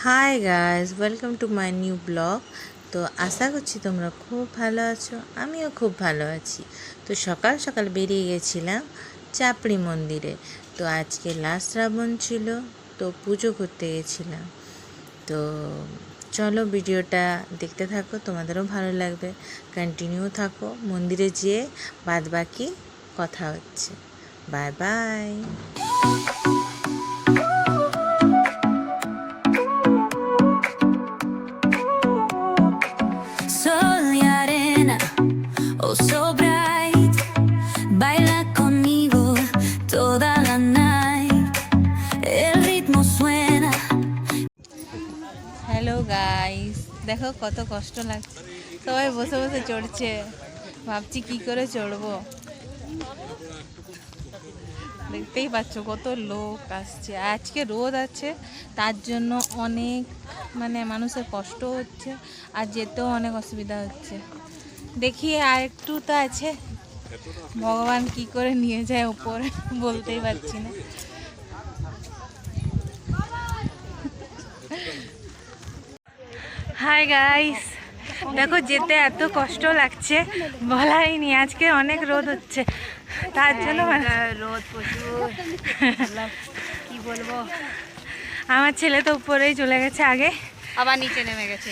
Hi guys, welcome to my new blog. তো আশা করছি তোমরা খুব ভালো আছো, আমিও খুব ভালো আছি। তো সকাল সকাল বেরিয়ে গেছিলাম চাপড়ি মন্দিরে। তো আজকে লাস্ট শ্রাবণ ছিল, তো পুজো করতে গেছিলাম। তো চলো ভিডিওটা দেখতে থাকো, তোমাদেরও ভালো লাগবে। কন্টিনিউ থাকো, মন্দিরে যেয়ে বাদ বাকি কথা হচ্ছে। Bye bye. Sol y arena, oh so bright, baila conmigo toda la night. El ritmo suena. Hello guys, দেখো কত কষ্ট লাগছে, সবাই বসে বসে চড়ছে। ভাবছি কি করে চড়বো। দেখতেই পাচ্ছ কত লোক আসছে, আজকে রোদ আছে, তার জন্য অনেক মানুষের কষ্ট হচ্ছে, আর যেতেও অনেক অসুবিধা হচ্ছে। দেখি আর একটু তো আছে, ভগবান কি করে নিয়ে যায় উপরে বলতেই পারছি না। হাই গাইস, দেখো যেতে এত কষ্ট লাগছে বলাই নি। আজকে অনেক রোদ হচ্ছে, তার জন্য রোদ প্রচুর, কি বলবো। আমার ছেলে তো উপরেই চলে গেছে আগে, আবার নিচে নেমে গেছে।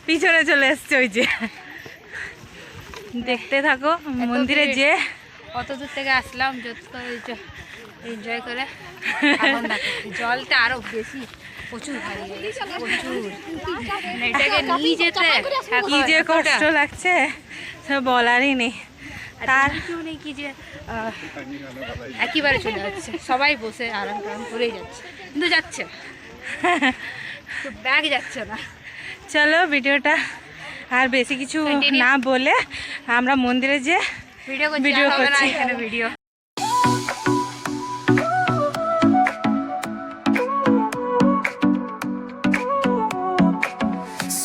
পিছনে চলে এসছে ওই যে। দেখতে থাকো মন্দিরে যে কত দূর থেকে আসলাম, এনজয় করে। এখন দেখো জলটা আরো বেশি, প্রচুর ভারী হয়ে গেছে, প্রচুর। মানে এটাকে নিয়ে যেতে কি যে কষ্ট লাগছে সব বলারই নেই। তার কেউ নেই কি যে একেবারে চলে যাচ্ছে, সবাই বসে আরাম টারাম করেই যাচ্ছে, কিন্তু যাচ্ছে তো ব্যাগ যাচ্ছে না। চলো ভিডিওটা আর বেশি কিছু না বলে আমরা মন্দিরে যে ভিডিও করছি। এখানে video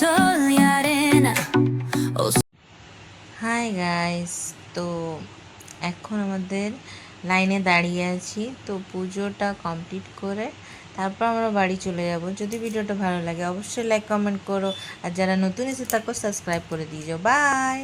Sol y arena, oh hi guys, তো এখন আমাদের লাইনে দাঁড়িয়ে আছি। তো পুজোটা কমপ্লিট করে তারপর আমরা বাড়ি চলে যাব। যদি ভিডিওটা ভালো লাগে অবশ্যই লাইক কমেন্ট করো, আর যারা নতুন এসে থাকো সাবস্ক্রাইব করে দিয়ে যাও। বাই।